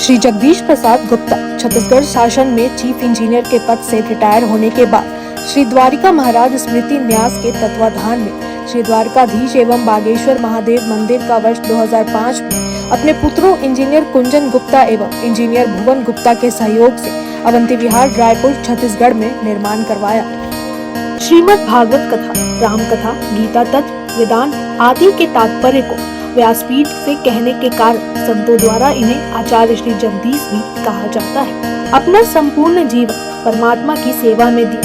श्री जगदीश प्रसाद गुप्ता छत्तीसगढ़ शासन में chief engineer के पद से रिटायर होने के बाद श्री द्वारिका महाराज स्मृति न्यास के तत्वाधान में श्री द्वारकाधीश एवं बागेश्वर महादेव मंदिर का वर्ष 2005 में अपने पुत्रों इंजीनियर कुंजन गुप्ता एवं इंजीनियर भुवन गुप्ता के सहयोग से अवंती विहार रायपुर छत्तीसगढ़ में निर्माण करवाया। श्रीमद् भागवत कथा, राम कथा, गीता तत्व, वेदांत आदि के तात्पर्य को व्यासपीठ से कहने के कारण संतों द्वारा इन्हें आचार्य श्री जगदीश भी कहा जाता है। अपना संपूर्ण जीवन परमात्मा की सेवा में दिया।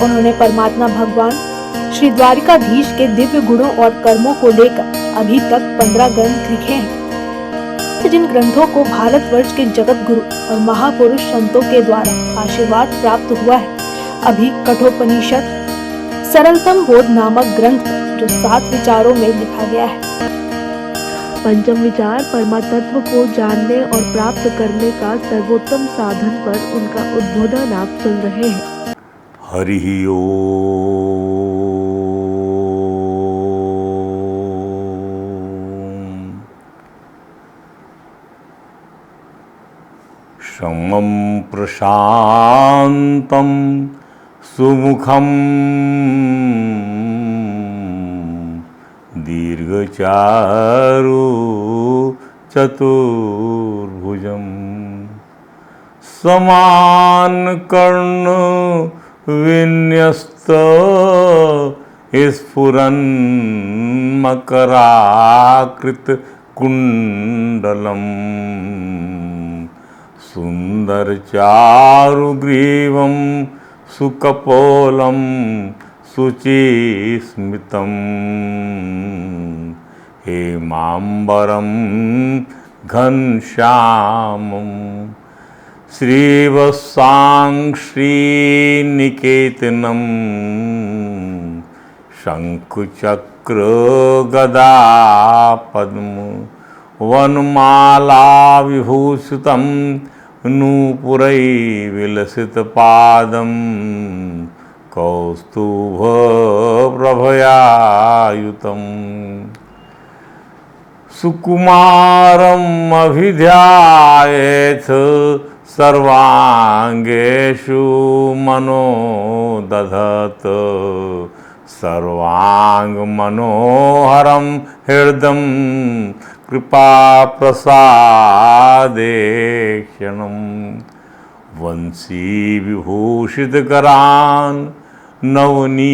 उन्होंने परमात्मा भगवान श्री द्वारिकाधीश के दिव्य गुणों और कर्मों को लेकर अभी तक 15 ग्रंथ लिखे हैं, जिन ग्रंथों को भारतवर्ष के जगत गुरु और महापुरुष संतों के द्वारा आशीर्वाद प्राप्त हुआ है। अभी कठोपनिषद सरलतम बोध नामक ग्रंथ जो 7 विचारों में लिखा गया है। पंचम विचार परमात्म को जानने और प्राप्त करने का सर्वोत्तम साधन पर उनका उद्बोधन आप सुन रहे हैं। हरि ओम। शमं प्रशांतं सुमुखं दीर्घचारु चतुर्भुजं समानकर्ण विन्यस्त स्फुरन् मकराकृत कुण्डलं सुन्दरचारुग्रीवं सुकपोलं शुचिस्मितं हेमाम्बरं घनश्यामं श्रीवत्साङ्घ्रिनिकेतनं शङ्खचक्रगदापद्म वनमालाविभूषितं नूपुरैर्विलसितपादं कौस्तुभप्रभयायुतं सुकुमारम् अभिध्यायेत् सर्वांगेषु मनोदधत् सर्वांगमनोहरं हृदं कृपाप्रसादेक्षणं वंशीविभूषितकरान् नवनीरदाभात्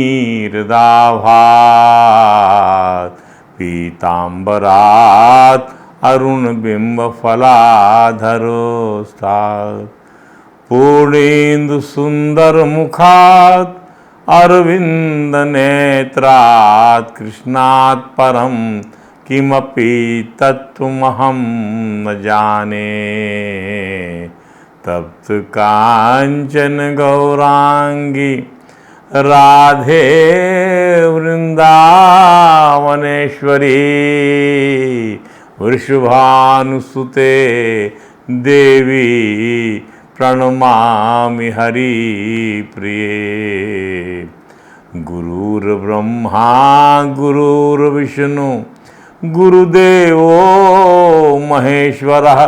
पीताम्बरात् अरुणबिम्बफलाधरोस्तात् पूर्णेन्दुसुन्दरमुखात् अरविन्दनेत्रात् कृष्णात् परं किमपि तत्त्वमहं न जाने। तप्त काञ्चन गौरांगी राधे वृंदावनेश्वरी वृषभानुसुते देवी प्रणमामि हरिप्रिये। गुरुर्ब्रह्मा गुरुर्विष्णु गुरुदेवो महेश्वरः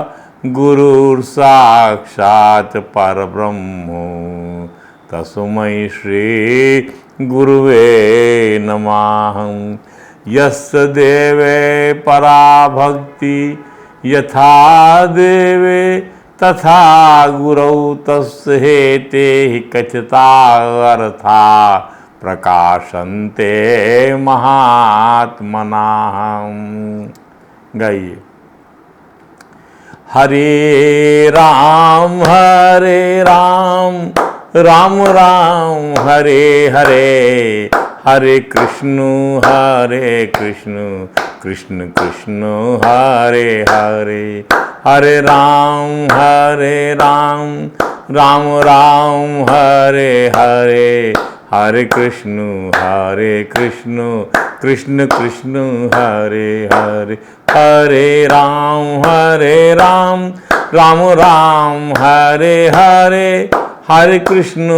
गुरुर्साक्षात् परब्रह्म तस्मै श्री गुरुवे नमः। यस्य देवे परा भक्ति यथा देवे तथा गुरौ तस्य हेते कथितार्था प्रकाशन्ते महात्मनाः। गाइए। हरे राम राम राम हरे हरे, हरे कृष्ण कृष्ण कृष्ण हरे हरे, हरे राम राम हरे हरे, हरे कृष्ण कृष्ण कृष्ण हरे हरे, हरे राम राम हरे हरे, हरे कृष्ण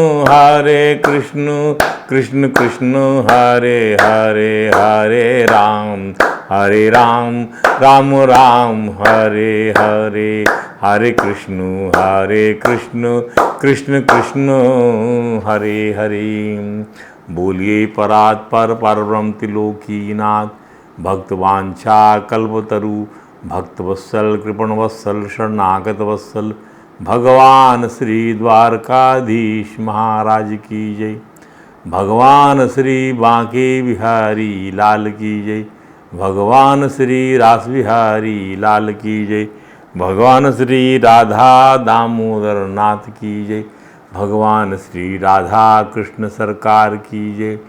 कृष्ण कृष्ण हरे हरे, हरे राम राम राम हरे हरे, हरे कृष्ण कृष्ण कृष्ण हरे हरे। बोलिए परात्पर परब्रह्म त्रिलोकीनाथ, भक्तवांछा कल्पतरु, भक्तवत्सल कृपणवत्सल शरणागत वत्सल भगवान श्री द्वारकाधीश महाराज की जय। भगवान श्री बांके बिहारी लाल की जय। भगवान श्री रास बिहारी लाल की जय। भगवान श्री राधा दामोदर नाथ की जय। भगवान श्री राधा कृष्ण सरकार की जय।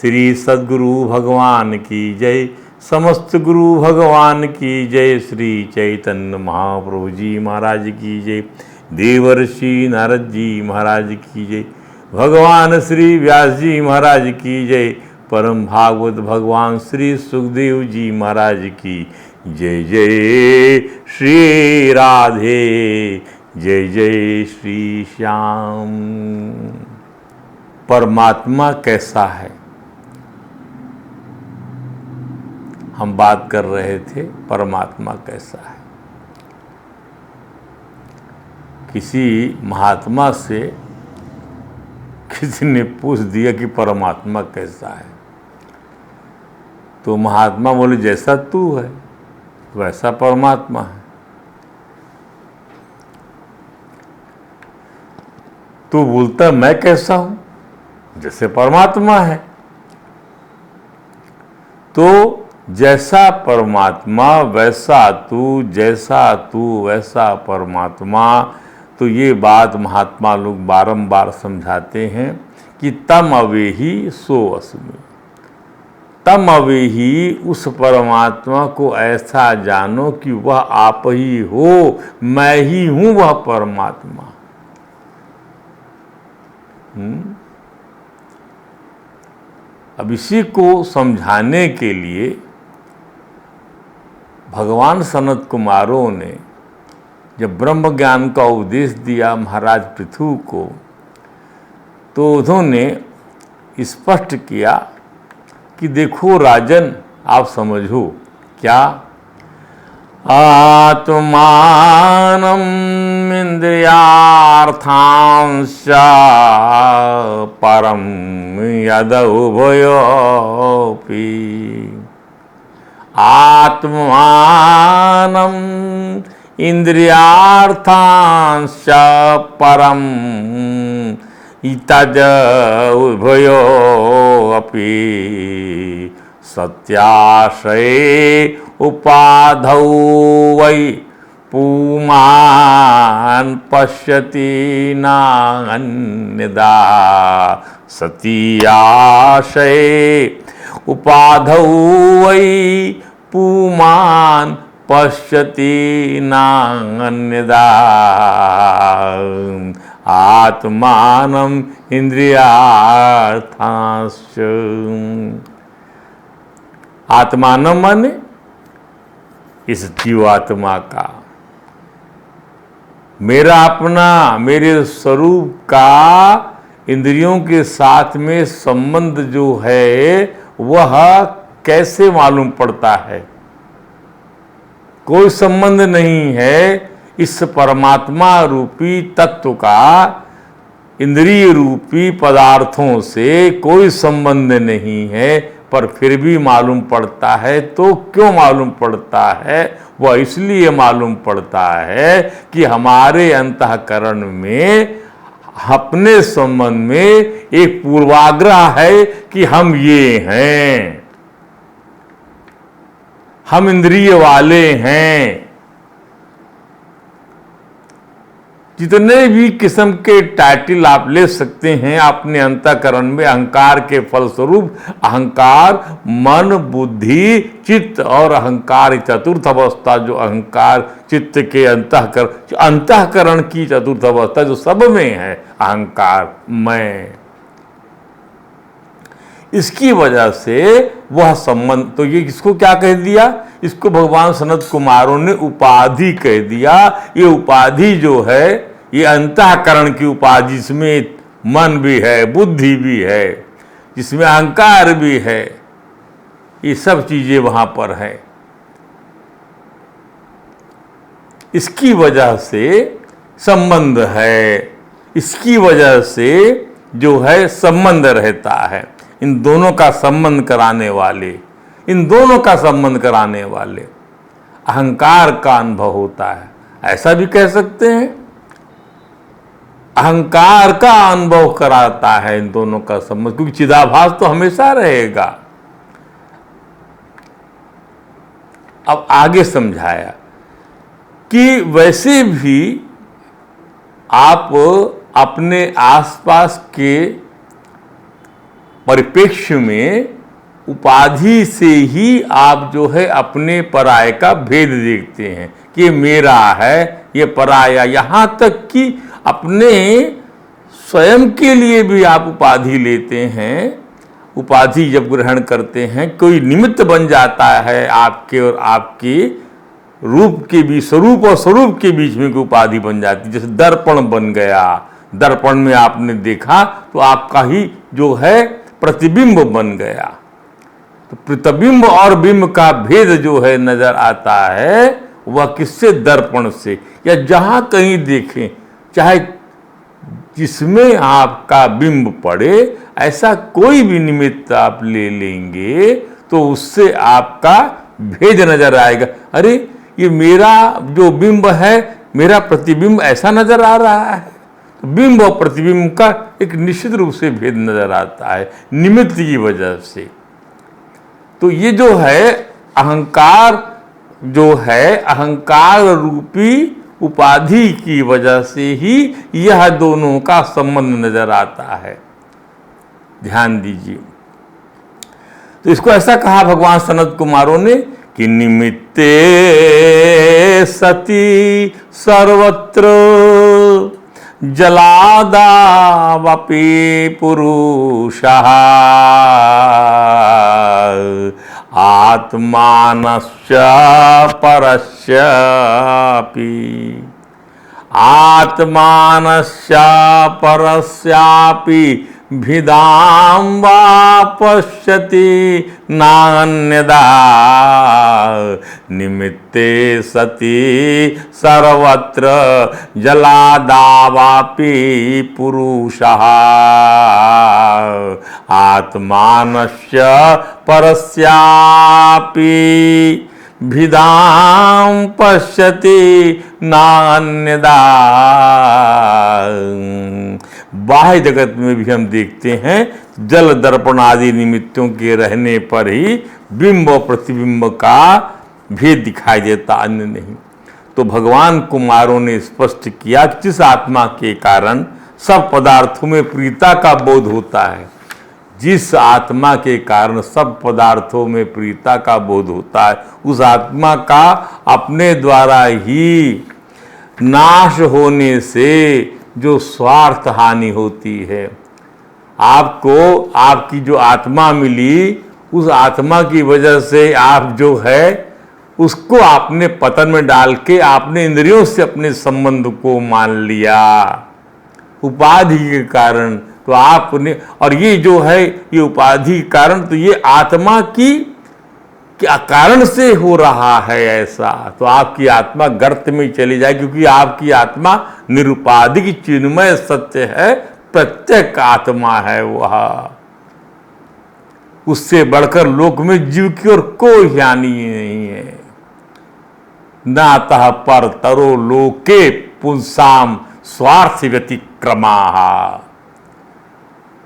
श्री सद्गुरु भगवान की जय। समस्त गुरु भगवान की जय। श्री चैतन्य महाप्रभु जी महाराज की जय। देवर्षि नारद जी महाराज की जय। भगवान श्री व्यास जी महाराज की जय। परम भागवत भगवान श्री सुखदेव जी महाराज की जय। जय श्री राधे, जय जय श्री श्याम। परमात्मा कैसा है, हम बात कर रहे थे। परमात्मा कैसा है, किसी महात्मा से किसी ने पूछ दिया कि परमात्मा कैसा है, तो महात्मा बोले जैसा तू है वैसा परमात्मा है। तू बोलता मैं कैसा हूं, जैसे परमात्मा है। तो जैसा परमात्मा वैसा तू, जैसा तू वैसा परमात्मा। तो ये बात महात्मा लोग बारंबार समझाते हैं कि तम अवेही सो अस्मि। तम अवेही, उस परमात्मा को ऐसा जानो कि वह आप ही हो, मैं ही हूं वह परमात्मा। अब इसी को समझाने के लिए भगवान सनत कुमारों ने जब ब्रह्म ज्ञान का उपदेश दिया महाराज पृथु को, तो उन्होंने स्पष्ट किया कि देखो राजन, आप समझो क्या। आत्मानम् इन्द्रियार्थांश्च परं यदुभयोऽपि। आत्मानम् इन्द्रियार्थांश्च परं तद उभयोऽपि। सत्याश्रये उपाधौ वै पुमान् पश्यति नान्यदा। सत्याश्रये उपाधौ वै पुमान् पश्यति नान्यदा। आत्मानम् इन्द्रियार्थांश्च। आत्मानम माने इस जीवात्मा का, मेरा अपना, मेरे स्वरूप का इंद्रियों के साथ में संबंध जो है वह कैसे मालूम पड़ता है। कोई संबंध नहीं है इस परमात्मा रूपी तत्व का इंद्रिय रूपी पदार्थों से, कोई संबंध नहीं है, पर फिर भी मालूम पड़ता है। तो क्यों मालूम पड़ता है? वह इसलिए मालूम पड़ता है कि हमारे अंतःकरण में अपने संबंध में एक पूर्वाग्रह है कि हम ये हैं, हम इंद्रिय वाले हैं। जितने भी किस्म के टाइटल आप ले सकते हैं अपने अंतःकरण में, अहंकार के फलस्वरूप, अहंकार मन बुद्धि चित्त और अहंकार चतुर्थ अवस्था, जो अहंकार चित्त के अंतःकरण की चतुर्थ अवस्था जो सब में है, अहंकार मैं, इसकी वजह से वह संबंध। तो ये इसको क्या कह दिया? इसको भगवान सनत कुमारों ने उपाधि कह दिया। ये उपाधि जो है ये अंतःकरण की उपाधि, जिसमें मन भी है, बुद्धि भी है, जिसमें अहंकार भी है, ये सब चीजें वहां पर है। इसकी वजह से संबंध है, इसकी वजह से जो है संबंध रहता है। इन दोनों का संबंध कराने वाले, इन दोनों का संबंध कराने वाले अहंकार का अनुभव होता है, ऐसा भी कह सकते हैं। अहंकार का अनुभव कराता है इन दोनों का संबंध, क्योंकि चिदाभास तो हमेशा रहेगा। अब आगे समझाया कि वैसे भी आप अपने आसपास के परिप्रेक्ष्य में उपाधि से ही आप जो है अपने पराये का भेद देखते हैं कि ये मेरा है, ये पराया। यहाँ तक कि अपने स्वयं के लिए भी आप उपाधि लेते हैं। उपाधि जब ग्रहण करते हैं, कोई निमित्त बन जाता है आपके और आपके रूप के बीच, स्वरूप और स्वरूप के बीच में कोई उपाधि बन जाती है। जैसे दर्पण बन गया, दर्पण में आपने देखा तो आपका ही जो है प्रतिबिंब बन गया। तो प्रतिबिंब और बिंब का भेद जो है नजर आता है, वह किससे? दर्पण से। या जहां कहीं देखें, चाहे जिसमें आपका बिंब पड़े, ऐसा कोई भी निमित्त आप ले लेंगे तो उससे आपका भेद नजर आएगा। अरे ये मेरा जो बिंब है, मेरा प्रतिबिंब ऐसा नजर आ रहा है। तो बिंब और प्रतिबिंब का एक निश्चित रूप से भेद नजर आता है निमित्त की वजह से। तो ये जो है अहंकार, जो है अहंकार रूपी उपाधि की वजह से ही यह दोनों का संबंध नजर आता है। ध्यान दीजिए। तो इसको ऐसा कहा भगवान सनत कुमारों ने कि निमित्ते सती सर्वत्र जलादावपि पुरुषः आत्मानश्च परस्यापि आत्मानश्च परस्यापि भिदां वा पश्यति नान्यदा निमित्ते सति सर्वत्र जलादावापि पुरुषः आत्मानस्य परस्यापि भिदां पश्यति नान्यदा। बाह्य जगत में भी हम देखते हैं जल दर्पण आदि निमित्तों के रहने पर ही बिंब और प्रतिबिंब का भेद दिखाई देता, अन्य नहीं। तो भगवान कुमारों ने स्पष्ट किया कि जिस आत्मा के कारण सब पदार्थों में प्रियता का बोध होता है, जिस आत्मा के कारण सब पदार्थों में प्रियता का बोध होता है, उस आत्मा का अपने द्वारा ही नाश होने से जो स्वार्थ हानि होती है। आपको आपकी जो आत्मा मिली, उस आत्मा की वजह से आप जो है उसको आपने पतन में डाल के आपने इंद्रियों से अपने संबंध को मान लिया उपाधि के कारण। तो आपने, और ये जो है ये उपाधि कारण, तो ये आत्मा की क्या कारण से हो रहा है ऐसा, तो आपकी आत्मा गर्त में चली जाए, क्योंकि आपकी आत्मा निरुपाधिक चिन्मय सत्य है, प्रत्येक आत्मा है वह। उससे बढ़कर लोक में जीव की और कोई हानि नहीं है। नातः पर तरो लोके पुंसाम स्वार्थ व्यतिक्रमा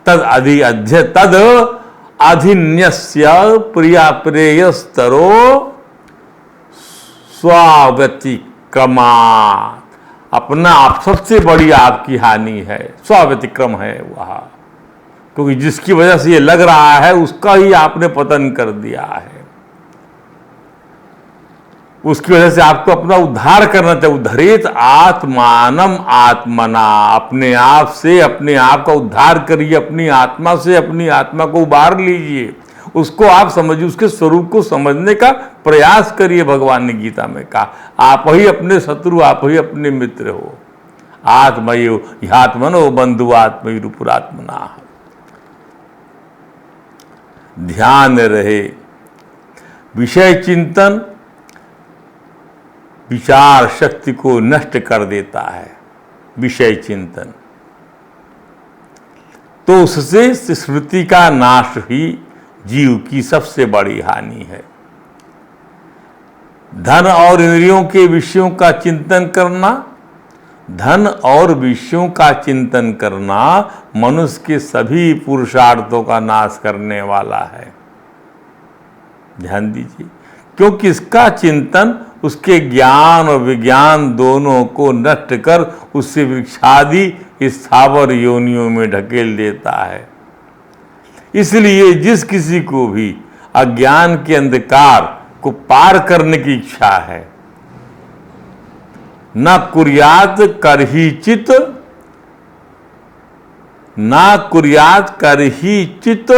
तद अधिन्यस्य प्रिया प्रेयस्तरो स्वाव्यतिक्रमा। अपना आप सबसे बड़ी आपकी हानि है, स्वाव्यतिक्रम है वह, क्योंकि जिसकी वजह से ये लग रहा है उसका ही आपने पतन कर दिया है। उसकी वजह से आपको अपना उद्धार करना चाहिए। उद्धरेत आत्मानम आत्मना, अपने आप से अपने आप का उद्धार करिए, अपनी आत्मा से अपनी आत्मा को उबार लीजिए, उसको आप समझिए, उसके स्वरूप को समझने का प्रयास करिए। भगवान ने गीता में कहा आप ही अपने शत्रु, आप ही अपने मित्र हो। आत्मयो ह्यात्मनो बंधु आत्मयुरुपुरात्मना। ध्यान रहे, विषय चिंतन विचार शक्ति को नष्ट कर देता है। विषय चिंतन तो उससे स्मृति का नाश ही जीव की सबसे बड़ी हानि है। धन और इंद्रियों के विषयों का चिंतन करना, धन और विषयों का चिंतन करना मनुष्य के सभी पुरुषार्थों का नाश करने वाला है। ध्यान दीजिए, क्योंकि इसका चिंतन उसके ज्ञान और विज्ञान दोनों को नष्ट कर उससे वृक्षादि स्थावर योनियों में ढकेल देता है। इसलिए जिस किसी को भी अज्ञान के अंधकार को पार करने की इच्छा है, न कुर्यात करहिचित, न कुर्यात करहिचित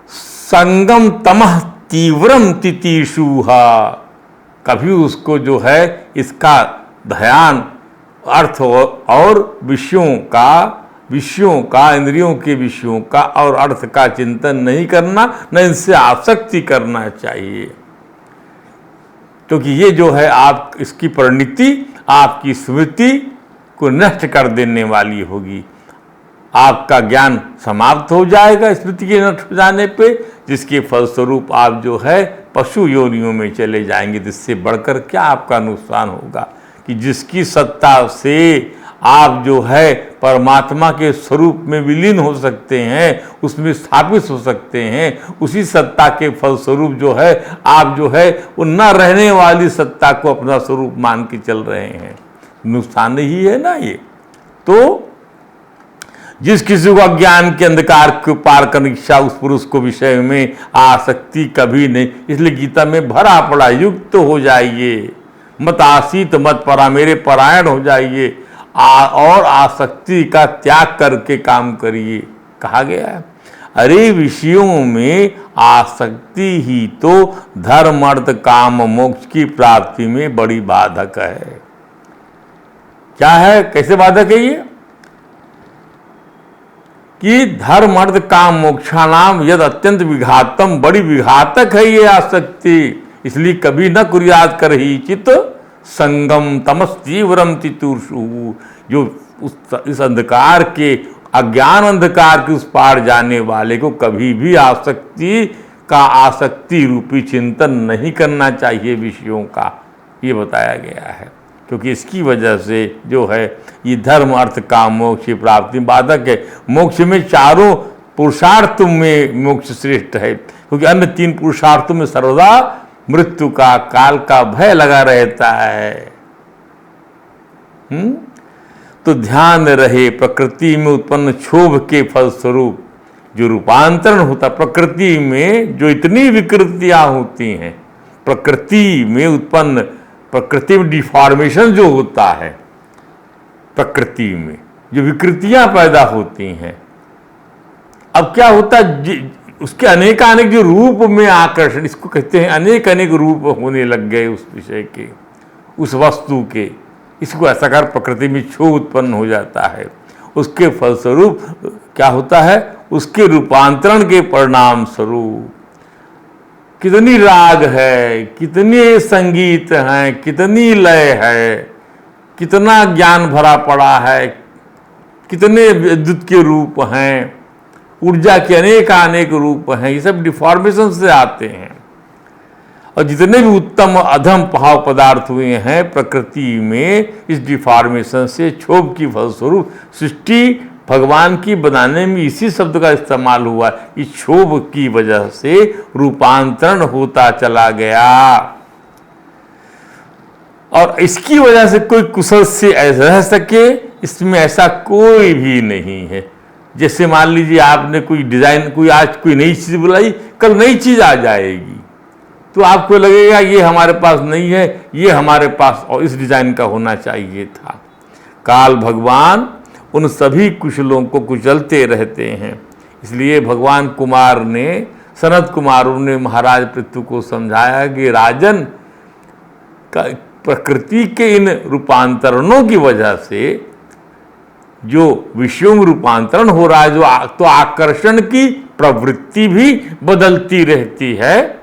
संगम तमः तीव्रम तितीशुहा। कभी उसको जो है इसका ध्यान अर्थ और विषयों का इंद्रियों के विषयों का और अर्थ का चिंतन नहीं करना, न इनसे आसक्ति करना चाहिए, क्योंकि ये जो है आप इसकी परिणति आपकी स्मृति को नष्ट कर देने वाली होगी। आपका ज्ञान समाप्त हो जाएगा स्मृति के नष्ट हो जाने पे, जिसके फलस्वरूप आप जो है पशु योनियों में चले जाएंगे। जिससे बढ़कर क्या आपका नुकसान होगा कि जिसकी सत्ता से आप जो है परमात्मा के स्वरूप में विलीन हो सकते हैं, उसमें स्थापित हो सकते हैं, उसी सत्ता के फलस्वरूप जो है आप जो है वो न रहने वाली सत्ता को अपना स्वरूप मान के चल रहे हैं। नुकसान ही है ना ये। तो जिस किसी को अज्ञान के अंधकार को पार करने की इच्छा, उस पुरुष को विषय में आसक्ति कभी नहीं। इसलिए गीता में भरा पड़ा युक्त हो जाइए, मत आसीत मत परा, मेरे परायण हो जाइए और आसक्ति का त्याग करके काम करिए कहा गया है। अरे विषयों में आसक्ति ही तो धर्म अर्थ काम मोक्ष की प्राप्ति में बड़ी बाधक है। क्या है, कैसे बाधक है ये कि धर्म अर्थ काम मोक्षाणाम यद अत्यंत विघातम, बड़ी विघातक है ये आसक्ति। इसलिए कभी न कुर्यात करहि चित संगम तमस तीव्रम तितुषु। जो इस अंधकार के अज्ञान अंधकार के उस पार जाने वाले को कभी भी आसक्ति रूपी चिंतन नहीं करना चाहिए विषयों का, ये बताया गया है। क्योंकि इसकी वजह से जो है ये धर्म अर्थ काम मोक्ष की प्राप्ति बाधक है। मोक्ष में चारों पुरुषार्थ में मोक्ष श्रेष्ठ है, क्योंकि अन्य तीन पुरुषार्थों में सर्वदा मृत्यु का काल का भय लगा रहता है। तो ध्यान रहे, प्रकृति में उत्पन्न क्षोभ के फलस्वरूप जो रूपांतरण होता, प्रकृति में जो इतनी विकृतियां होती हैं, प्रकृति में डिफॉर्मेशन जो होता है, प्रकृति में जो विकृतियां पैदा होती हैं, अब क्या होता है उसके अनेकानेक जो रूप में आकर्षण, इसको कहते हैं अनेक अनेक रूप होने लग गए उस विषय के, उस वस्तु के। इसको ऐसा कर प्रकृति में क्षोभ उत्पन्न हो जाता है। उसके फलस्वरूप क्या होता है, उसके रूपांतरण के परिणाम स्वरूप कितनी राग है, कितने संगीत हैं, कितनी लय है, कितना ज्ञान भरा पड़ा है, कितने विद्युत के रूप हैं, ऊर्जा के अनेक रूप हैं। ये सब डिफॉर्मेशन से आते हैं। और जितने भी उत्तम अधम भाव पदार्थ हुए हैं प्रकृति में, इस डिफॉर्मेशन से क्षोभ की फलस्वरूप सृष्टि भगवान की बनाने में इसी शब्द का इस्तेमाल हुआ। इस क्षोभ की वजह से रूपांतरण होता चला गया, और इसकी वजह से कोई कुशल से रह सके, इसमें ऐसा कोई भी नहीं है। जैसे मान लीजिए आपने कोई डिजाइन, आज कोई नई चीज बुलाई, कल नई चीज आ जाएगी, तो आपको लगेगा ये हमारे पास नहीं है, ये हमारे पास और इस डिजाइन का होना चाहिए था। काल भगवान उन सभी कुशलों को कुचलते रहते हैं। इसलिए भगवान कुमार ने, सनत कुमार ने महाराज पृथु को समझाया कि राजन प्रकृति के इन रूपांतरणों की वजह से जो विषयों में रूपांतरण हो रहा है, जो तो आकर्षण की प्रवृत्ति भी बदलती रहती है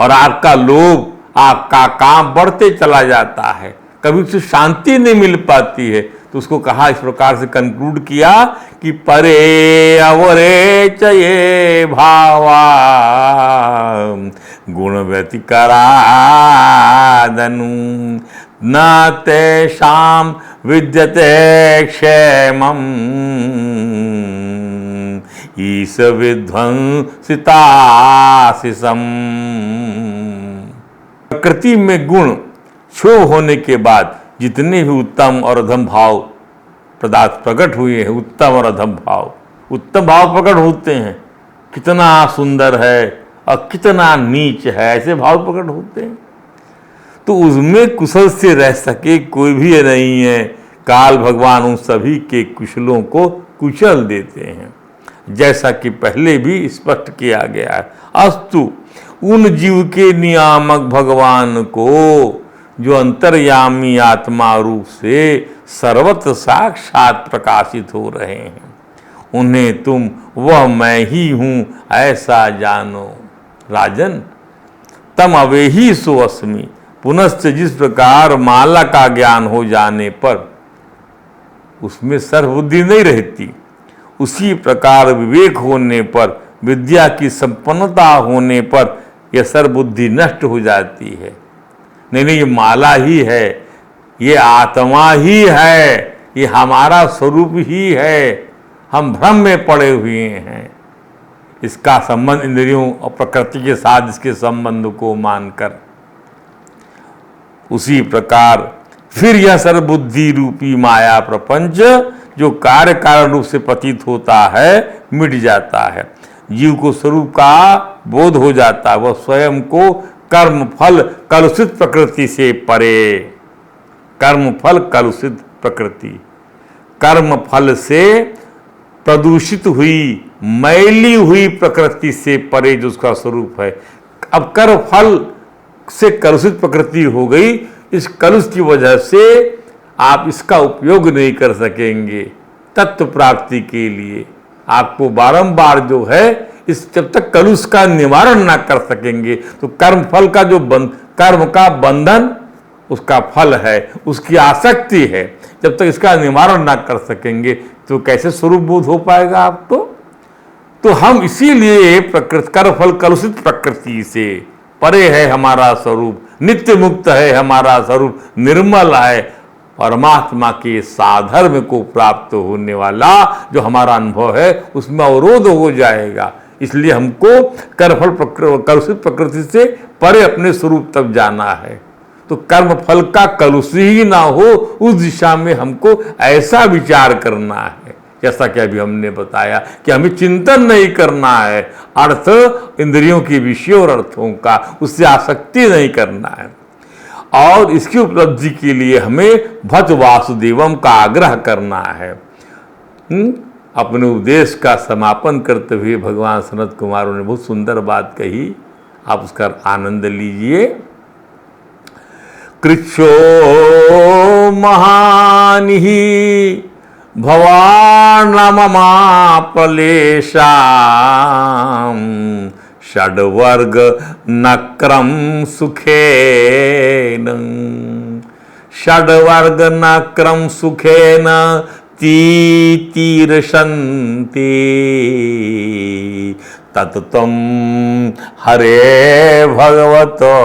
और आपका लोभ, आपका काम बढ़ते चला जाता है, कभी उसे शांति नहीं मिल पाती है। तो उसको कहा, इस प्रकार से कंक्लूड किया कि परे अवरे चये भावा गुण व्यतिकरादनु न तेषां विद्यते क्षेमम् ईश विध्वंसितासिसम्। प्रकृति में गुण क्षोभ होने के बाद जितने भी उत्तम और अधम भाव पदार्थ प्रकट हुए हैं, उत्तम और अधम भाव, उत्तम भाव प्रकट होते हैं, कितना सुंदर है और कितना नीच है, ऐसे भाव प्रकट होते हैं। तो उसमें कुशल से रह सके कोई भी नहीं है। काल भगवान उन सभी के कुशलों को कुशल देते हैं, जैसा कि पहले भी स्पष्ट किया गया है। अस्तु उन जीव के नियामक भगवान को जो अंतर्यामी आत्मा रूप से सर्वत्र साक्षात प्रकाशित हो रहे हैं, उन्हें तुम वह मैं ही हूं ऐसा जानो। राजन तम अवे ही सो अस्मि। पुनश्च जिस प्रकार माला का ज्ञान हो जाने पर उसमें सर्वबुद्धि नहीं रहती, उसी प्रकार विवेक होने पर, विद्या की संपन्नता होने पर यह सर्वबुद्धि नष्ट हो जाती है। नहीं, ये माला ही है, ये आत्मा ही है, ये हमारा स्वरूप ही है, हम भ्रम में पड़े हुए हैं। इसका संबंध इंद्रियों और प्रकृति के साथ इसके संबंध को मानकर उसी प्रकार फिर यह सर्वबुद्धि रूपी माया प्रपंच जो कार्य कारण रूप से प्रतीत होता है मिट जाता है। जीव को स्वरूप का बोध हो जाता है, वह स्वयं को कर्म फल कलुषित प्रकृति से परे, कर्म फल कलुषित प्रकृति, कर्म फल से प्रदूषित हुई मैली हुई प्रकृति से परे जो उसका स्वरूप है। अब कर्म फल से कलुषित प्रकृति हो गई, इस कलुष की वजह से आप इसका उपयोग नहीं कर सकेंगे तत्व प्राप्ति के लिए। आपको बारंबार जो है इस जब तक कलुष का निवारण ना कर सकेंगे तो कर्म फल का जो कर्म का बंधन उसका फल है, उसकी आसक्ति है, जब तक इसका निवारण ना कर सकेंगे तो कैसे स्वरूप बोध हो पाएगा आपको। तो हम इसीलिए प्रकृति कर्म फल कलुषित प्रकृति से परे है हमारा स्वरूप, नित्य मुक्त है हमारा स्वरूप, निर्मल है, परमात्मा के साधर्म को प्राप्त होने वाला जो हमारा अनुभव है उसमें अवरोध हो जाएगा। इसलिए हमको कर्मफल कलुषित प्रकृति से परे अपने स्वरूप तक जाना है। तो कर्म फल का कलुष ही ना हो उस दिशा में हमको ऐसा विचार करना है, जैसा कि अभी हमने बताया कि हमें चिंतन नहीं करना है अर्थ इंद्रियों के विषयों और अर्थों का, उससे आसक्ति नहीं करना है। और इसकी उपलब्धि के लिए हमें भज वासुदेवम का आग्रह करना है। अपने उपदेश का समापन करते हुए भगवान सनत कुमारों ने बहुत सुंदर बात कही, आप उसका आनंद लीजिए। कृच्छो महानिहि भवानममापलेशाम् षड्वर्ग नक्रम सुखेन, षड्वर्ग नक्रम सुखेन तीतीर्षन्ति तत्त्वं हरे भगवतो,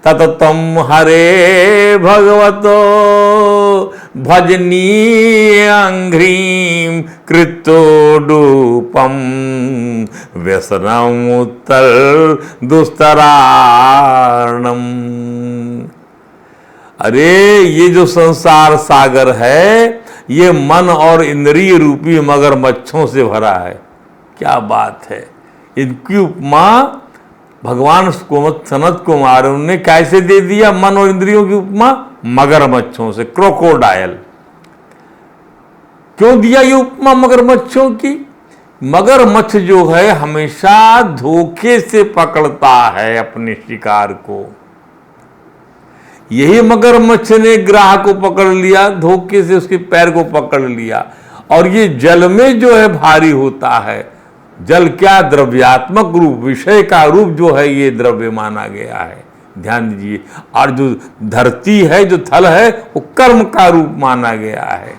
तत्त्वं हरे भगवतो भजनीयंघ्रीं कृतोडूपं व्यसनमुत्तर दुस्तराणम। अरे ये जो संसार सागर है ये मन और इंद्रिय रूपी मगरमच्छों से भरा है। क्या बात है। इनकी उपमा भगवान सनत कुमार ने कैसे दे दिया, मन और इंद्रियों की उपमा मगरमच्छों से, क्रोकोडायल। क्यों दिया ये उपमा मगरमच्छों की? मगरमच्छ जो है हमेशा धोखे से पकड़ता है अपने शिकार को, यही मगरमच्छ ने ग्राह को पकड़ लिया, धोखे से उसके पैर को पकड़ लिया। और ये जल में जो है भारी होता है। जल क्या, द्रव्यात्मक रूप, विषय का रूप जो है ये द्रव्य माना गया है, ध्यान दीजिए। और जो धरती है, जो थल है, वो कर्म का रूप माना गया है।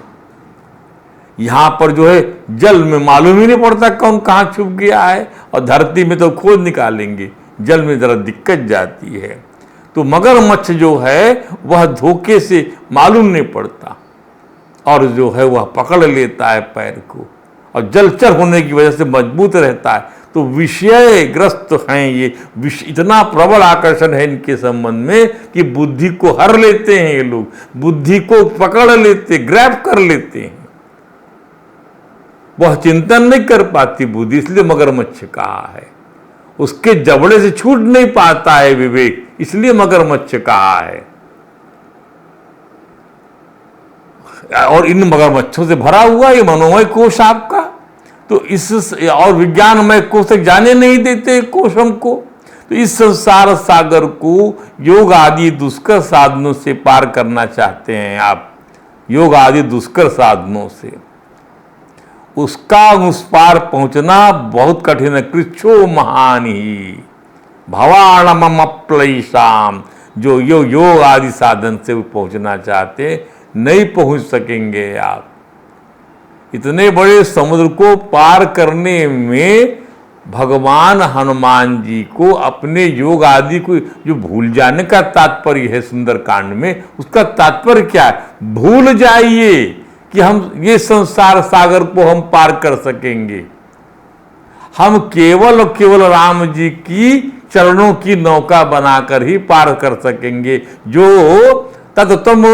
यहां पर जो है जल में मालूम ही नहीं पड़ता कौन कहां छुप गया है, और धरती में तो खोज निकालेंगे, जल में जरा दिक्कत जाती है। तो मगरमच्छ जो है वह धोखे से मालूम नहीं पड़ता, और जो है वह पकड़ लेता है पैर को, और जलचर होने की वजह से मजबूत रहता है। तो विषय ग्रस्त हैं ये, इतना प्रबल आकर्षण है इनके संबंध में कि बुद्धि को हर लेते हैं ये लोग, बुद्धि को पकड़ लेते, ग्रैब कर लेते हैं। वह चिंतन नहीं कर पाती बुद्धि, इसलिए मगरमच्छ कहा है। उसके जबड़े से छूट नहीं पाता है विवेक, इसलिए मगरमच्छ कहा है। और इन मगरमच्छों से भरा हुआ ये मनोमय कोश आपका, तो इस और विज्ञानमय कोश तक जाने नहीं देते कोश हमको। तो इस संसार सागर को योग आदि दुष्कर साधनों से पार करना चाहते हैं आप, योग आदि दुष्कर साधनों से उसका उस पार पहुंचना बहुत कठिन है। कृच्छो महानी भवाणमप्लैषाम, जो योग आदि साधन से पहुंचना चाहते नहीं पहुंच सकेंगे आप। इतने बड़े समुद्र को पार करने में भगवान हनुमान जी को अपने योग आदि को जो भूल जाने का तात्पर्य है सुंदरकांड में, उसका तात्पर्य क्या है? भूल जाइए कि हम ये संसार सागर को हम पार कर सकेंगे। हम केवल और केवल राम जी की चरणों की नौका बनाकर ही पार कर सकेंगे। जो तत्तम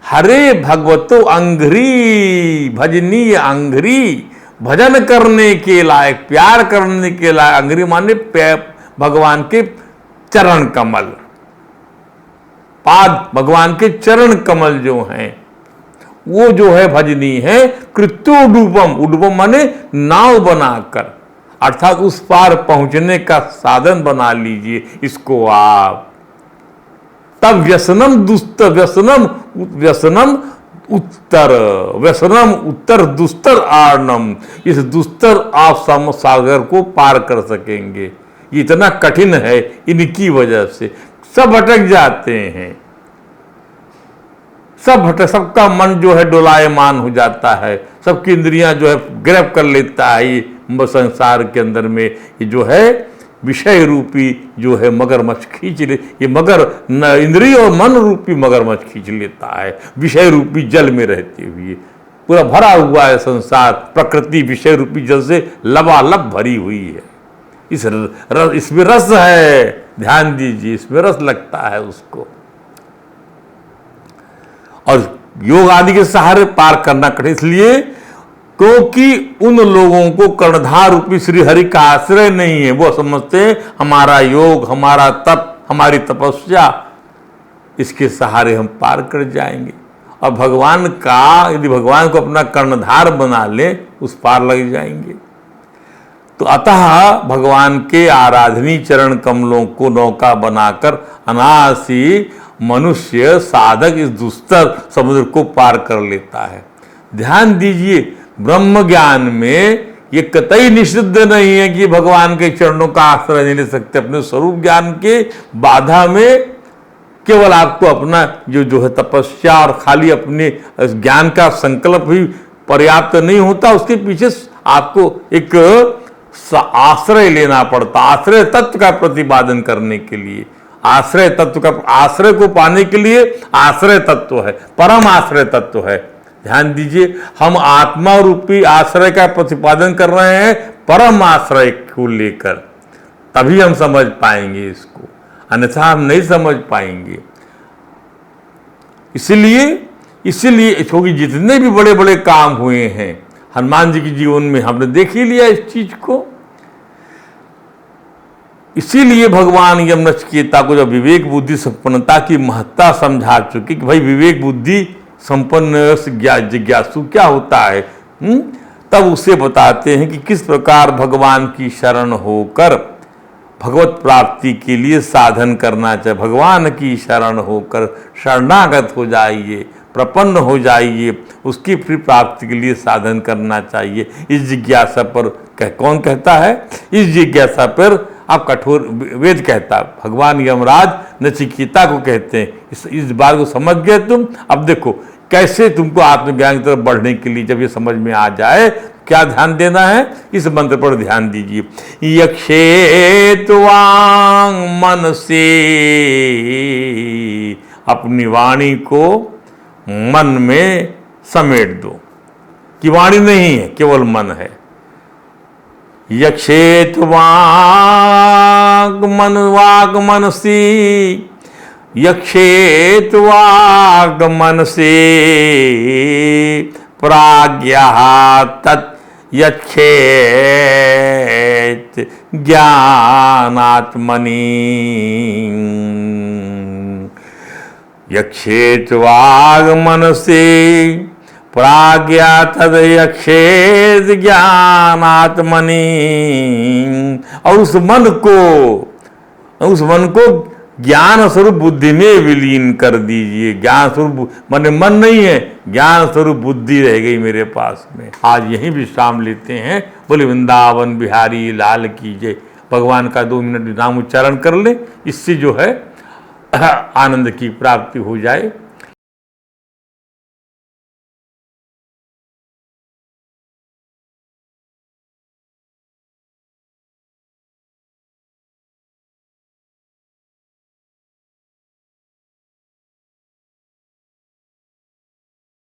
हरे भगवतो अंघ्री भजनीय, अंघ्री भजन करने के लायक, प्यार करने के लायक, अंघ्री माने भगवान के चरण कमल, पाद भगवान के चरण कमल जो हैं वो जो है भजनी है। कृत्योडुपम, उडुपम माने नाव बनाकर, अर्थात उस पार पहुंचने का साधन बना लीजिए इसको आप। तब व्यसनम दुस्तर, व्यसनम उत्तर दुस्तर आर्णम, इस दुस्तर आप सागर को पार कर सकेंगे। ये इतना कठिन है, इनकी वजह से सब भटक जाते हैं, सबका मन जो है डोलायमान हो जाता है, सबकी इंद्रियां जो है ग्रैब कर लेता है ये संसार के अंदर में। ये जो है विषय रूपी जो है मगरमच्छ खींच ले, ये मगर इंद्रिय और मन रूपी मगरमच्छ खींच लेता है, विषय रूपी जल में रहते हुए। पूरा भरा हुआ है संसार, प्रकृति विषय रूपी जल से लबालब भरी हुई है। इसमें रस है, ध्यान दीजिए, इसमें रस लगता है उसको। और योग आदि के सहारे पार करना कठिन, इसलिए क्योंकि उन लोगों को कर्णधार रूपी श्री हरि का आश्रय नहीं है। वो समझते हैं हमारा योग, हमारा तप, हमारी तपस्या, इसके सहारे हम पार कर जाएंगे। और भगवान का, यदि भगवान को अपना कर्णधार बना ले, उस पार लग जाएंगे। तो अतः भगवान के आराधनी चरण कमलों को नौका बनाकर अनायासी मनुष्य साधक इस दुस्तर समुद्र को पार कर लेता है। ध्यान दीजिए, ब्रह्म ज्ञान में ये कतई निषिद्ध नहीं है कि भगवान के चरणों का आश्रय नहीं ले सकते। अपने स्वरूप ज्ञान के बाधा में केवल आपको अपना जो है तपस्या और खाली अपने ज्ञान का संकल्प ही पर्याप्त नहीं होता, उसके पीछे आपको एक आश्रय लेना पड़ता। आश्रय तत्व का प्रतिपादन करने के लिए, आश्रय तत्व का, आश्रय को पाने के लिए आश्रय तत्व है, परम आश्रय तत्व है। ध्यान दीजिए, हम आत्मा रूपी आश्रय का प्रतिपादन कर रहे हैं परम आश्रय को लेकर, तभी हम समझ पाएंगे इसको, अन्यथा हम नहीं समझ पाएंगे। इसीलिए क्योंकि जितने भी बड़े बड़े काम हुए हैं हनुमान जी के जीवन में, हमने देख ही लिया इस चीज को। इसीलिए भगवान यमनचिकेता को जब विवेक बुद्धि संपन्नता की महत्ता समझा चुकी कि भाई विवेक बुद्धि संपन्न जिज्ञासु क्या होता है, तब उसे बताते हैं कि किस प्रकार भगवान की शरण होकर भगवत प्राप्ति के लिए साधन करना चाहिए। भगवान की शरण होकर शरणागत हो जाइए, प्रपन्न हो जाइए, उसकी फिर प्राप्ति के लिए साधन करना चाहिए। इस जिज्ञासा पर कौन कहता है? इस जिज्ञासा पर आप कठोर वेद कहता, भगवान यमराज नचिकेता को कहते हैं। इस बात को समझ गए तुम? अब देखो कैसे तुमको आत्मज्ञान की तरफ बढ़ने के लिए जब ये समझ में आ जाए क्या ध्यान देना है, इस मंत्र पर ध्यान दीजिए। यक्षेत्वांग मन से, अपनी वाणी को मन में समेट दो, कि वाणी नहीं है केवल मन है। यक्षेत्वांग मन वाग मनसी, यक्षेत्वाग मन से प्राज्ञा तत् यक्षेत ज्ञानात्मनि। यक्षेत्वाग मन से प्राज्ञा तद यक्षेत ज्ञानात्मनि। और उस मन को ज्ञान स्वरूप बुद्धि में विलीन कर दीजिए। ज्ञान स्वरूप मन नहीं है, ज्ञान स्वरूप बुद्धि रह गई मेरे पास में। आज यहीं विश्राम लेते हैं। बोले वृंदावन बिहारी लाल की जय। भगवान का 2 मिनट नाम उच्चारण कर ले, इससे जो है आनंद की प्राप्ति हो जाए।